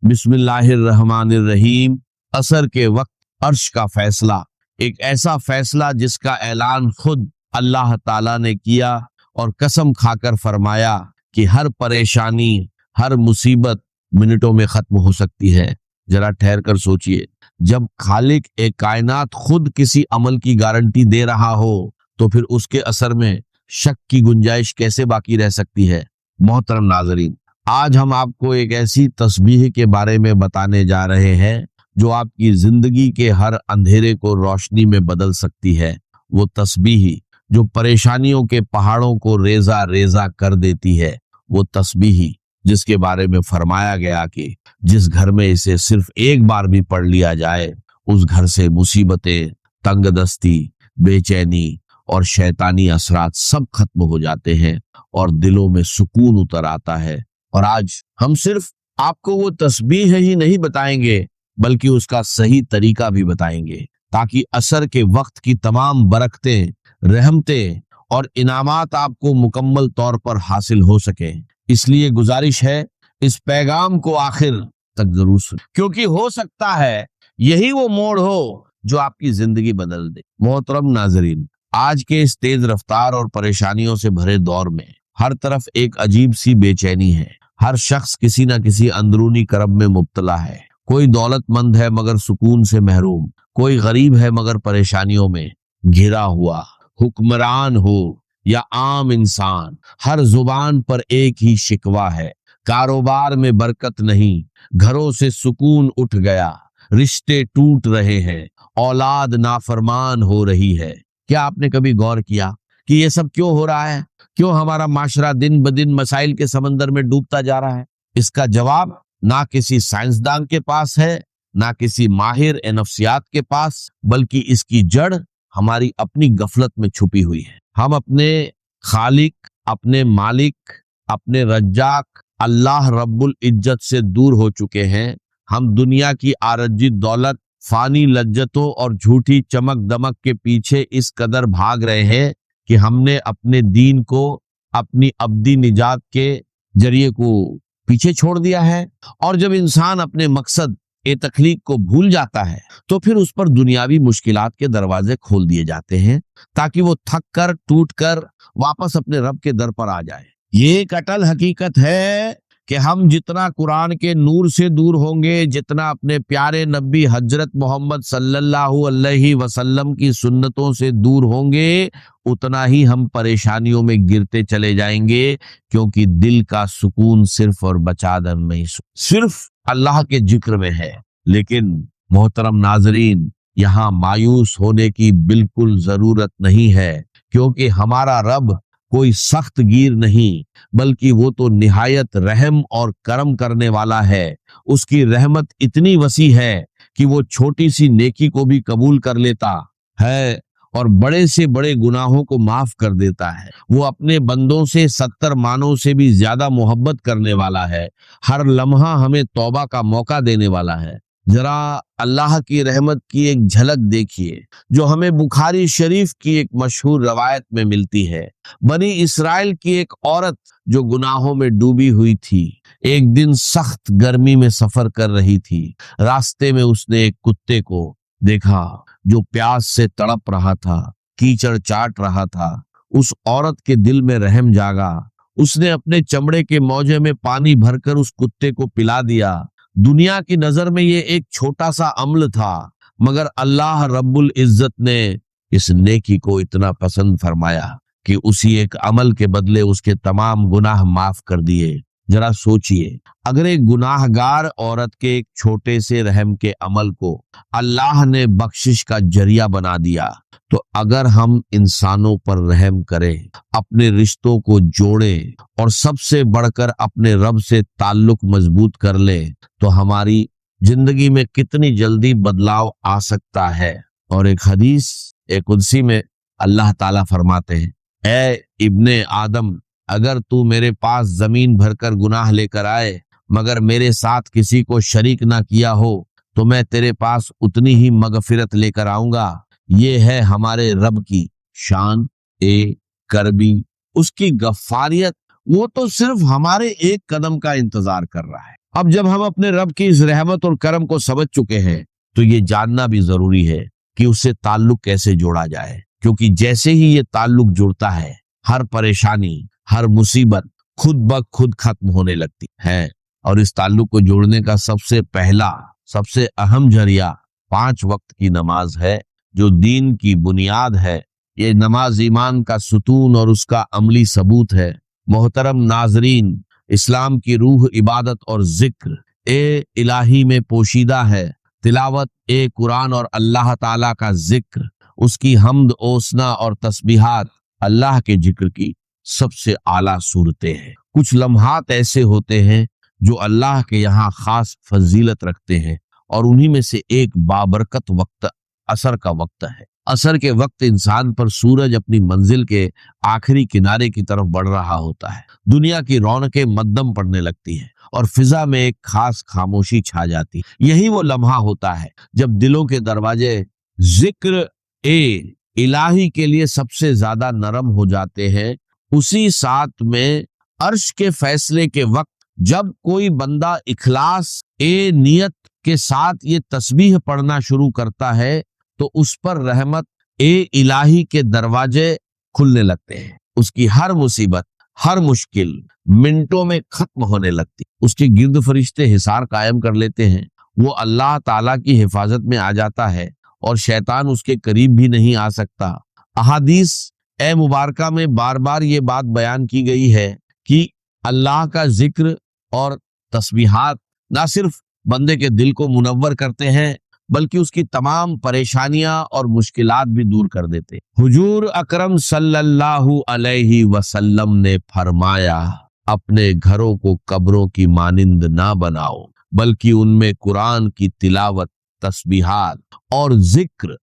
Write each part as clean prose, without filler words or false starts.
बिस्मिल्लाहिर्रहमानिर्रहीम। असर के वक्त अर्श का फैसला, एक ऐसा फैसला जिसका ऐलान खुद अल्लाह ताला ने किया और कसम खाकर फरमाया कि हर परेशानी, हर मुसीबत मिनटों में खत्म हो सकती है। जरा ठहर कर सोचिए, जब खालिक एक कायनात खुद किसी अमल की गारंटी दे रहा हो तो फिर उसके असर में शक की गुंजाइश कैसे बाकी रह सकती है। मोहतरम नाजरीन, आज हम आपको एक ऐसी तस्बीह के बारे में बताने जा रहे हैं जो आपकी जिंदगी के हर अंधेरे को रोशनी में बदल सकती है। वो तस्बीह जो परेशानियों के पहाड़ों को रेजा रेजा कर देती है। वो तस्बीह जिसके बारे में फरमाया गया कि जिस घर में इसे सिर्फ एक बार भी पढ़ लिया जाए उस घर से मुसीबतें, तंगदस्ती, बेचैनी और शैतानी असरात सब खत्म हो जाते हैं और दिलों में सुकून उतर आता है। और आज हम सिर्फ आपको वो तस्बीह ही नहीं बताएंगे बल्कि उसका सही तरीका भी बताएंगे ताकि असर के वक्त की तमाम बरकतें, रहमतें और इनामात आपको मुकम्मल तौर पर हासिल हो सके। इसलिए गुजारिश है, इस पैगाम को आखिर तक जरूर सुनें, क्योंकि हो सकता है यही वो मोड़ हो जो आपकी जिंदगी बदल दे। मोहतरम नाजरीन, आज के इस तेज रफ्तार और परेशानियों से भरे दौर में हर तरफ एक अजीब सी बेचैनी है। हर शख्स किसी न किसी अंदरूनी करब में मुब्तला है। कोई दौलतमंद है मगर सुकून से महरूम, कोई गरीब है मगर परेशानियों में घिरा हुआ। हुक्मरान हो या आम इंसान, हर जुबान पर एक ही शिकवा है, कारोबार में बरकत नहीं, घरों से सुकून उठ गया, रिश्ते टूट रहे हैं, औलाद नाफरमान हो रही है। क्या आपने कभी गौर किया कि ये सब क्यों हो रहा है? क्यों हमारा माशरा दिन ब दिन मसाइल के समंदर में डूबता जा रहा है? इसका जवाब ना किसी साइंसदान के पास है, ना किसी माहिर नफ्सियात के पास, बल्कि इसकी जड़ हमारी अपनी गफलत में छुपी हुई है। हम अपने खालिक, अपने मालिक, अपने रज्जाक अल्लाह रब्बुल इज्जत से दूर हो चुके हैं। हम दुनिया की आरजी दौलत, फानी लज्जतों और झूठी चमक दमक के पीछे इस कदर भाग रहे हैं कि हमने अपने दीन को अपनी अब्दी निजात के जरिए को पीछे छोड़ दिया है। और जब इंसान अपने मकसद ए तख्लीक को भूल जाता है तो फिर उस पर दुनियावी मुश्किलात के दरवाजे खोल दिए जाते हैं ताकि वो थक कर, टूट कर वापस अपने रब के दर पर आ जाए। ये एक अटल हकीकत है कि हम जितना कुरान के नूर से दूर होंगे, जितना अपने प्यारे नबी हजरत मोहम्मद सल्लल्लाहु अलैहि वसल्लम की सुन्नतों से दूर होंगे, उतना ही हम परेशानियों में गिरते चले जाएंगे, क्योंकि दिल का सुकून सिर्फ और बचादन में ही सिर्फ अल्लाह के जिक्र में है। लेकिन मोहतरम नाजरीन, यहाँ मायूस होने की बिल्कुल जरूरत नहीं है, क्योंकि हमारा रब कोई सख्त गिर नहीं, बल्कि वो तो निहायत रहम और करम करने वाला है। उसकी रहमत इतनी वसी है कि वो छोटी सी नेकी को भी कबूल कर लेता है और बड़े से बड़े गुनाहों को माफ कर देता है। वो अपने बंदों से 70 मानों से भी ज्यादा मोहब्बत करने वाला है। हर लम्हा हमें तौबा का मौका देने वाला है। जरा अल्लाह की रहमत की एक झलक देखिए जो हमें बुखारी शरीफ की एक मशहूर रवायत में मिलती है। बनी इसराइल की एक औरत जो गुनाहों में डूबी हुई थी, एक दिन सख्त गर्मी में सफर कर रही थी। रास्ते में उसने एक कुत्ते को देखा जो प्यास से तड़प रहा था, कीचड़ चाट रहा था। उस औरत के दिल में रहम जागा। उसने अपने चमड़े के मौजे में पानी भरकर उस कुत्ते को पिला दिया। दुनिया की नजर में ये एक छोटा सा अमल था, मगर अल्लाह रब्बुल इज्जत ने इस नेकी को इतना पसंद फरमाया कि उसी एक अमल के बदले उसके तमाम गुनाह माफ कर दिए। जरा सोचिए, अगर एक गुनाहगार औरत के एक छोटे से रहम के अमल को अल्लाह ने बख्शिश का जरिया बना दिया, तो अगर हम इंसानों पर रहम करें, अपने रिश्तों को जोड़ें और सबसे बढ़कर अपने रब से ताल्लुक मजबूत कर लें, तो हमारी जिंदगी में कितनी जल्दी बदलाव आ सकता है। और एक हदीस कुदसी में अल्लाह ताला फरमाते हैं, ए इब्ने आदम, अगर तू मेरे पास जमीन भरकर गुनाह लेकर आए मगर मेरे साथ किसी को शरीक ना किया हो, तो मैं तेरे पास उतनी ही मगफिरत लेकर आऊंगा। ये है हमारे रब की शान ए करबी, उसकी गफ्फारियत। वो तो सिर्फ हमारे एक कदम का इंतजार कर रहा है। اب جب ہم اپنے رب کی اس رحمت اور کرم کو سمجھ چکے ہیں تو یہ جاننا بھی ضروری ہے کہ اس سے تعلق کیسے جوڑا جائے، کیونکہ جیسے ہی یہ تعلق جڑتا ہے ہر پریشانی، ہر مصیبت خود بخود ختم ہونے لگتی ہے۔ اور اس تعلق کو جوڑنے کا سب سے پہلا، سب سے اہم ذریعہ 5 وقت کی نماز ہے، جو دین کی بنیاد ہے۔ یہ نماز ایمان کا ستون اور اس کا عملی ثبوت ہے۔ محترم ناظرین، اسلام کی روح عبادت اور ذکر الہی میں پوشیدہ ہے۔ تلاوت قرآن اور اللہ تعالیٰ کا ذکر، اس کی حمد اوسنا اور تسبیحات اللہ کے ذکر کی سب سے اعلیٰ صورتیں ہیں۔ کچھ لمحات ایسے ہوتے ہیں جو اللہ کے یہاں خاص فضیلت رکھتے ہیں، اور انہی میں سے ایک بابرکت وقت عصر کا وقت ہے۔ عصر کے وقت انسان پر سورج اپنی منزل کے آخری کنارے کی طرف بڑھ رہا ہوتا ہے، دنیا کی رونقیں مدھم پڑنے لگتی ہیں اور فضا میں ایک خاص خاموشی چھا جاتی ہے۔ یہی وہ لمحہ ہوتا ہے جب دلوں کے دروازے ذکر الہی کے لیے سب سے زیادہ نرم ہو جاتے ہیں۔ اسی ساتھ میں عرش کے فیصلے کے وقت جب کوئی بندہ اخلاص نیت کے ساتھ یہ تسبیح پڑھنا شروع کرتا ہے تو اس پر رحمت الہی کے دروازے کھلنے لگتے ہیں۔ اس کی ہر مصیبت، ہر مشکل منٹوں میں ختم ہونے لگتی، اس کے گرد فرشتے حصار قائم کر لیتے ہیں، وہ اللہ تعالیٰ کی حفاظت میں آ جاتا ہے اور شیطان اس کے قریب بھی نہیں آ سکتا۔ احادیث مبارکہ میں بار بار یہ بات بیان کی گئی ہے کہ اللہ کا ذکر اور تسبیحات نہ صرف بندے کے دل کو منور کرتے ہیں بلکہ اس کی تمام پریشانیاں اور مشکلات بھی دور کر دیتے۔ حضور اکرم صلی اللہ علیہ وسلم نے فرمایا، اپنے گھروں کو قبروں کی مانند نہ بناؤ بلکہ ان میں قرآن کی تلاوت، تسبیحات اور ذکر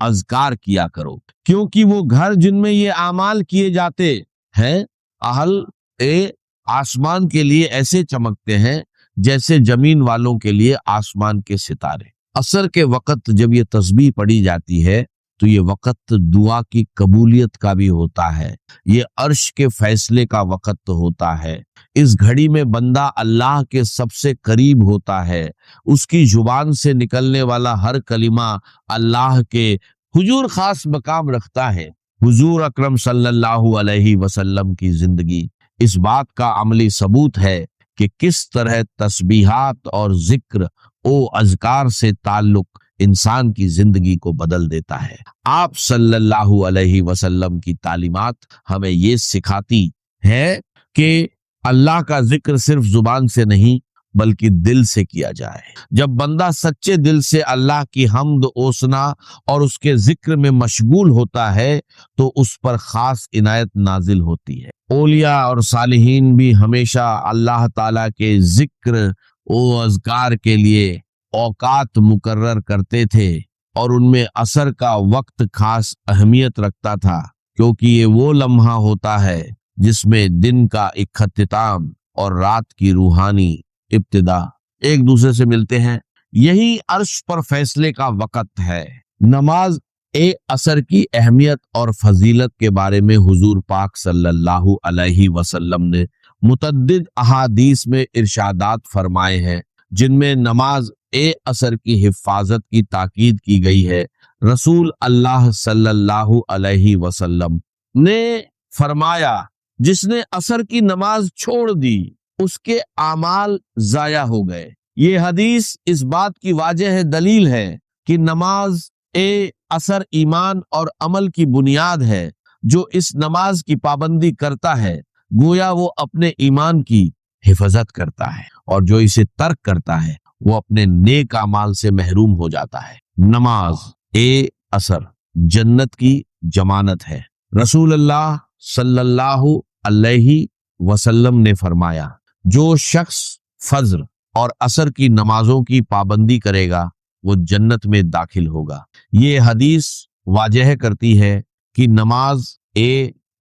اذکار کیا کرو، کیونکہ وہ گھر جن میں یہ اعمال کیے جاتے ہیں اہل آسمان کے لیے ایسے چمکتے ہیں جیسے زمین والوں کے لیے آسمان کے ستارے۔ عصر کے وقت جب یہ تسبیح پڑھی جاتی ہے تو یہ وقت دعا کی قبولیت کا بھی ہوتا ہے، یہ عرش کے فیصلے کا وقت ہوتا ہے۔ اس گھڑی میں بندہ اللہ کے سب سے قریب ہوتا ہے، اس کی زبان سے نکلنے والا ہر کلمہ اللہ کے حضور خاص مقام رکھتا ہے۔ حضور اکرم صلی اللہ علیہ وسلم کی زندگی اس بات کا عملی ثبوت ہے کہ کس طرح تسبیحات اور ذکر اذکار سے تعلق انسان کی زندگی کو بدل دیتا ہے۔ آپ صلی اللہ علیہ وسلم کی تعلیمات ہمیں یہ سکھاتی ہے کہ اللہ کا ذکر صرف زبان سے نہیں بلکہ دل سے کیا جائے۔ جب بندہ سچے دل سے اللہ کی حمد اوسنا اور اس کے ذکر میں مشغول ہوتا ہے تو اس پر خاص عنایت نازل ہوتی ہے۔ اولیاء اور صالحین بھی ہمیشہ اللہ تعالیٰ کے ذکر اذکار کے لیے اوقات مقرر کرتے تھے، اور ان میں عصر کا وقت خاص اہمیت رکھتا تھا، کیونکہ یہ وہ لمحہ ہوتا ہے جس میں دن کا اختتام اور رات کی روحانی ابتدا ایک دوسرے سے ملتے ہیں۔ یہی عرش پر فیصلے کا وقت ہے۔ نماز عصر کی اہمیت اور فضیلت کے بارے میں حضور پاک صلی اللہ علیہ وسلم نے متعدد احادیث میں ارشادات فرمائے ہیں، جن میں نماز عصر کی حفاظت کی تاکید کی گئی ہے۔ رسول اللہ صلی اللہ علیہ وسلم نے فرمایا، جس نے عصر کی نماز چھوڑ دی اس کے اعمال ضائع ہو گئے۔ یہ حدیث اس بات کی واضح دلیل ہے کہ نماز عصر ایمان اور عمل کی بنیاد ہے۔ جو اس نماز کی پابندی کرتا ہے گویا وہ اپنے ایمان کی حفاظت کرتا ہے، اور جو اسے ترک کرتا ہے وہ اپنے نیک اعمال سے محروم ہو جاتا ہے۔ نماز عصر جنت کی ضمانت ہے۔ رسول اللہ صلی اللہ علیہ وسلم نے فرمایا، جو شخص فجر اور عصر کی نمازوں کی پابندی کرے گا وہ جنت میں داخل ہوگا۔ یہ حدیث واضح کرتی ہے کہ نماز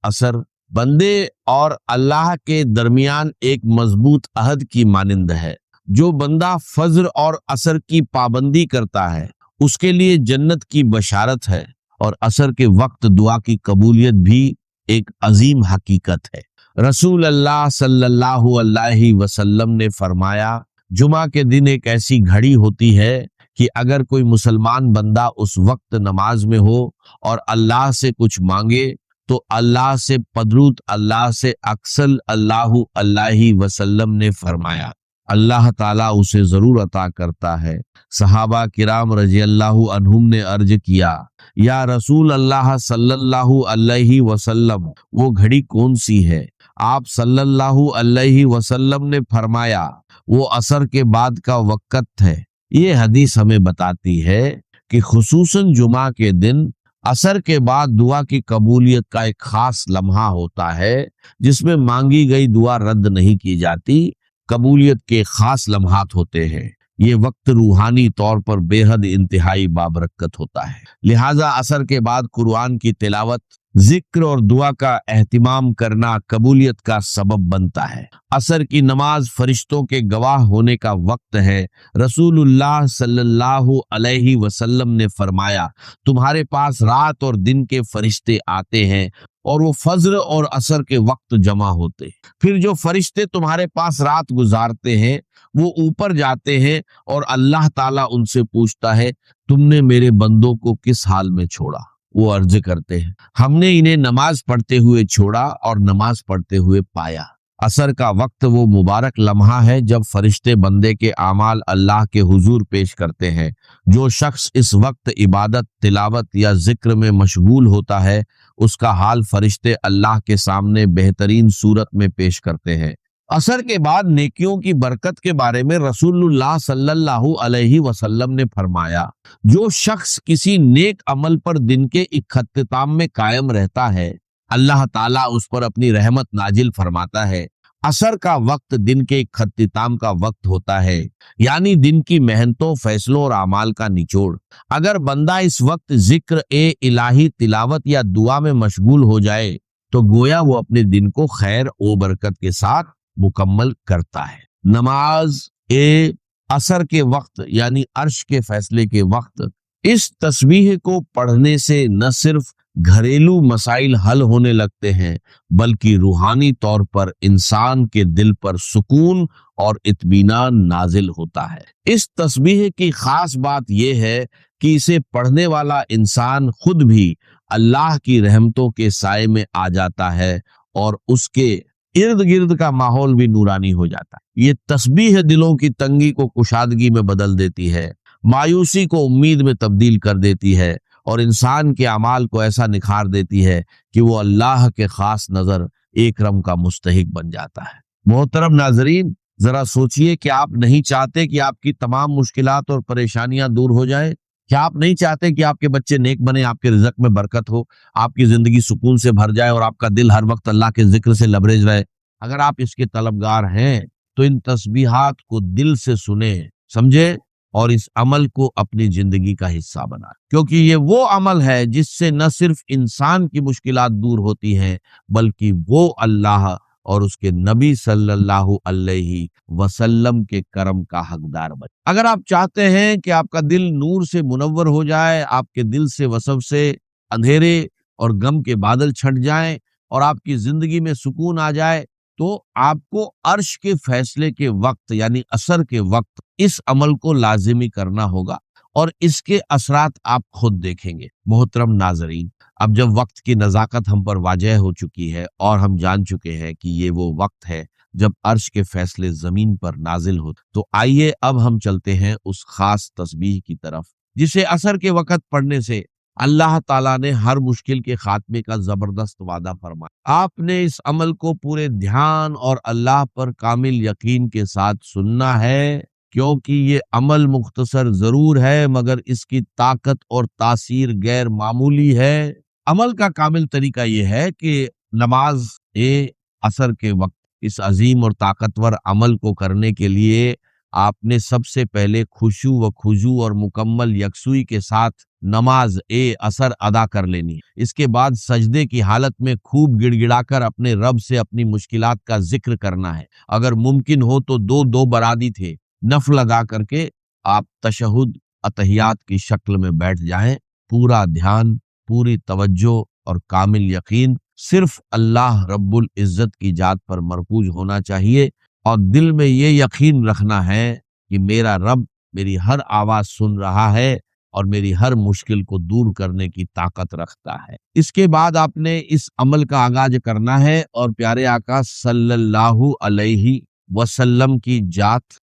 عصر بندے اور اللہ کے درمیان ایک مضبوط عہد کی مانند ہے۔ جو بندہ فجر اور عصر کی پابندی کرتا ہے اس کے لیے جنت کی بشارت ہے، اور عصر کے وقت دعا کی قبولیت بھی ایک عظیم حقیقت ہے۔ रसूल अल्लाह सल्लल्लाहु अलैहि वसल्लम ने फरमाया, जुमा के दिन एक ऐसी घड़ी होती है कि अगर कोई मुसलमान बंदा उस वक्त नमाज में हो और अल्लाह से कुछ मांगे तो अल्लाह से पदरूद अल्लाह से अक्सल अल्लाहु अलैहि वसल्लम ने फरमाया अल्लाह ताला उसे जरूर अता करता है। सहाबा किराम रजी अल्लाहु अन्हुम ने अर्ज किया, या रसूल अल्लाह सल्लल्लाहु अलैहि वसल्लम, वो घड़ी कौन सी है? आप सल्लल्लाहु अलैहि वसल्लम ने फरमाया, वो असर के बाद का वक़्त है। ये हदीस हमें बताती है कि खुसूसन जुमा के दिन असर के बाद दुआ की कबूलियत का एक खास लम्हा होता है जिसमें मांगी गई दुआ रद्द नहीं की जाती, कबूलियत के खास लम्हात होते हैं। ये वक्त रूहानी तौर पर बेहद इंतहाई बाबरकत होता है। लिहाजा असर के बाद कुरान की तिलावत, जिक्र और दुआ का एहतिमाम करना कबूलियत का सबब बनता है। असर की नमाज फरिश्तों के गवाह होने का वक्त है। रसूलुल्लाह सल्लल्लाहु अलैहि वसल्लम ने फरमाया, तुम्हारे पास रात और दिन के फरिश्ते आते हैं और वो फज्र और असर के वक्त जमा होते। फिर जो फरिश्ते तुम्हारे पास रात गुजारते हैं वो ऊपर जाते हैं और अल्लाह ताला उनसे पूछता है, तुमने मेरे बंदों को किस हाल में छोड़ा? वो अर्ज करते हैं, हमने इन्हें नमाज पढ़ते हुए छोड़ा और नमाज पढ़ते हुए पाया। असर का वक्त वो मुबारक लम्हा है जब फरिश्ते बंदे के आमाल अल्लाह के हुजूर पेश करते हैं। जो शख्स इस वक्त इबादत, तिलावत या जिक्र में मशगूल होता है उसका हाल फरिश्ते अल्लाह के सामने बेहतरीन सूरत में पेश करते हैं। असर के बाद नेकियों की बरकत के बारे में रसूलुल्लाह सल्लल्लाहु अलैहि वसल्लम ने फरमाया, जो शख्स किसी नेक अमल पर दिन के इख्तिताम में कायम रहता है अल्लाह ताला उस पर अपनी रहमत नाजिल फरमाता है। असर का वक्त दिन के इख्तिताम का वक्त होता है, यानी दिन की मेहनतों, फैसलों और अमाल का निचोड़। अगर बंदा इस वक्त जिक्र ए इलाही, तिलावत या दुआ में मशगूल हो जाए तो गोया वो अपने दिन को खैर ओ बरकत के साथ मुकम्मल करता है। नमाज ए असर के वक्त यानी अर्श के फैसले के वक्त, इस तस्बीह को पढ़ने से न सिर्फ घरेलू मसाइल हल होने लगते हैं बल्कि रूहानी तौर पर इंसान के दिल पर सुकून और इत्मीनान नाजिल होता है। इस तस्बीह की खास बात यह है कि इसे पढ़ने वाला इंसान खुद भी अल्लाह की रहमतों के साए में आ जाता है और उसके इर्द गिर्द का माहौल भी नूरानी हो जाता है। ये तस्बीह दिलों की तंगी को कुशादगी में बदल देती है, मायूसी को उम्मीद में तब्दील कर देती है और इंसान के अमाल को ऐसा निखार देती है कि वो अल्लाह के खास नजर एकरम का मुस्तहिक बन जाता है। मोहतरम नाजरीन, जरा सोचिए कि आप नहीं चाहते कि आपकी तमाम मुश्किलात और परेशानियां दूर हो जाए? क्या आप नहीं चाहते कि आपके बच्चे नेक बने, आपके रिज़्क में बरकत हो, आपकी जिंदगी सुकून से भर जाए और आपका दिल हर वक्त अल्लाह के जिक्र से लबरेज रहे? अगर आप इसके तलबगार हैं तो इन तस्बीहात को दिल से सुने, समझे और इस अमल को अपनी जिंदगी का हिस्सा बनाए, क्योंकि ये वो अमल है जिससे न सिर्फ इंसान की मुश्किलात दूर होती हैं बल्कि वो अल्लाह और उसके नबी सल्लल्लाहु अलैहि वसल्लम के करम का हकदार बने। अगर आप चाहते हैं कि आपका दिल नूर से मुनव्वर हो जाए, आपके दिल से वसव से अंधेरे और गम के बादल छट जाएं और आपकी जिंदगी में सुकून आ जाए, तो आपको अर्श के फैसले के वक्त यानी असर के वक्त इस अमल को लाजिमी करना होगा और इसके असरात आप खुद देखेंगे। मोहतरम नाजरीन, अब जब वक्त की नज़ाकत हम पर वाजह हो चुकी है और हम जान चुके हैं कि ये वो वक्त है जब अर्श के फैसले जमीन पर नाजिल हो, तो आइए अब हम चलते हैं उस खास तस्बीह की तरफ जिसे असर के वक्त पढ़ने से अल्लाह ताला ने हर मुश्किल के खात्मे का जबरदस्त वादा फरमाया। आपने इस अमल को पूरे ध्यान और अल्लाह पर कामिल यकीन के साथ सुनना है, क्योंकि ये अमल मुख्तसर जरूर है मगर इसकी ताकत और तासीर गैर मामूली है। अमल का कामिल तरीका यह है कि नमाज ए असर के वक्त इस अजीम और ताकतवर अमल को करने के लिए आपने सबसे पहले खुशू व खुजू और मुकम्मल यकसुई के साथ नमाज ए असर अदा कर लेनी है। इसके बाद सजदे की हालत में खूब गिड़गिड़ाकर अपने रब से अपनी मुश्किलात का जिक्र करना है। अगर मुमकिन हो तो दो दो बरादी थे नफल अदा करके आप तशहुद अतहियात की शक्ल में बैठ जाएं। पूरा ध्यान, पूरी तवज्जो और कामिल यकीन صرف اللہ رب العزت کی ذات پر مرکوز ہونا چاہیے اور دل میں یہ یقین رکھنا ہے کہ میرا رب میری ہر آواز سن رہا ہے اور میری ہر مشکل کو دور کرنے کی طاقت رکھتا ہے۔ اس کے بعد آپ نے اس عمل کا آغاز کرنا ہے اور پیارے آقا صلی اللہ علیہ وسلم کی ذات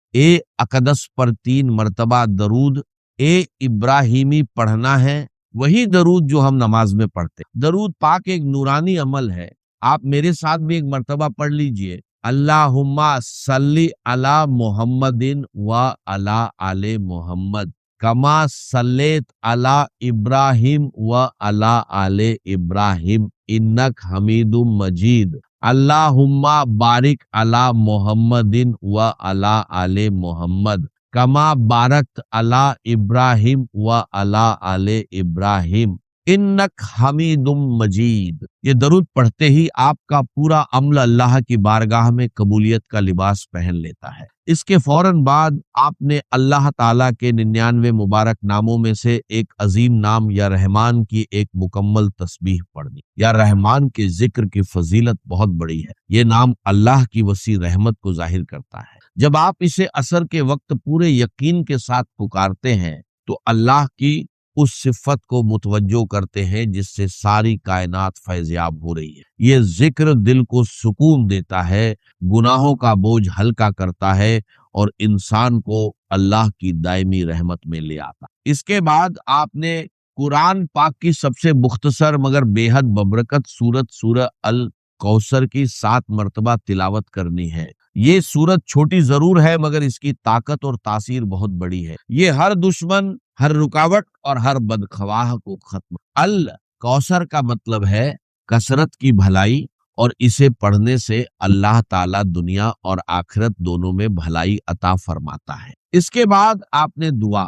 اقدس پر 3 مرتبہ درود ابراہیمی پڑھنا ہے، وہی درود جو ہم نماز میں پڑھتے۔ درود پاک ایک نورانی عمل ہے، آپ میرے ساتھ بھی ایک مرتبہ پڑھ لیجئے، اللہم صلی علی محمد و علی آل محمد کما صلیت علی ابراہیم و علی آل ابراہیم انک حمید مجید، اللہم بارک علی محمد و علی آل محمد کما بارکت علی ابراہیم و علی آل ابراہیم انک حمید مجید۔ یہ درود پڑھتے ہی آپ کا پورا عمل اللہ کی بارگاہ میں قبولیت کا لباس پہن لیتا ہے۔ اس کے فوراً بعد آپ نے اللہ تعالیٰ کے 99 مبارک ناموں میں سے ایک عظیم نام یا رحمان کی ایک مکمل تسبیح پڑھنی۔ یا رحمان کے ذکر کی فضیلت بہت بڑی ہے، یہ نام اللہ کی وسیع رحمت کو ظاہر کرتا ہے۔ جب آپ اسے عصر کے وقت پورے یقین کے ساتھ پکارتے ہیں تو اللہ کی اس صفت کو متوجہ کرتے ہیں جس سے ساری کائنات فیضیاب ہو رہی ہے۔ یہ ذکر دل کو سکون دیتا ہے، گناہوں کا بوجھ ہلکا کرتا ہے اور انسان کو اللہ کی دائمی رحمت میں لے آتا۔ اس کے بعد آپ نے قرآن پاک کی سب سے مختصر مگر بے حد ببرکت سورت سورہ الکوثر کی 7 مرتبہ تلاوت کرنی ہے۔ یہ سورت چھوٹی ضرور ہے مگر اس کی طاقت اور تاثیر بہت بڑی ہے۔ یہ ہر دشمن، ہر رکاوٹ اور ہر بدخواہ کو ختم۔ الکوثر کا مطلب ہے کثرت کی بھلائی، اور اسے پڑھنے سے اللہ تعالیٰ دنیا اور آخرت دونوں میں بھلائی عطا فرماتا ہے۔ اس کے بعد آپ نے دعا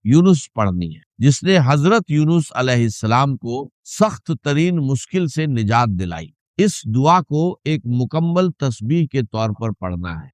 یونس پڑھنی ہے، جس نے حضرت یونس علیہ السلام کو سخت ترین مشکل سے نجات دلائی۔ اس دعا کو ایک مکمل تسبیح کے طور پر پڑھنا ہے۔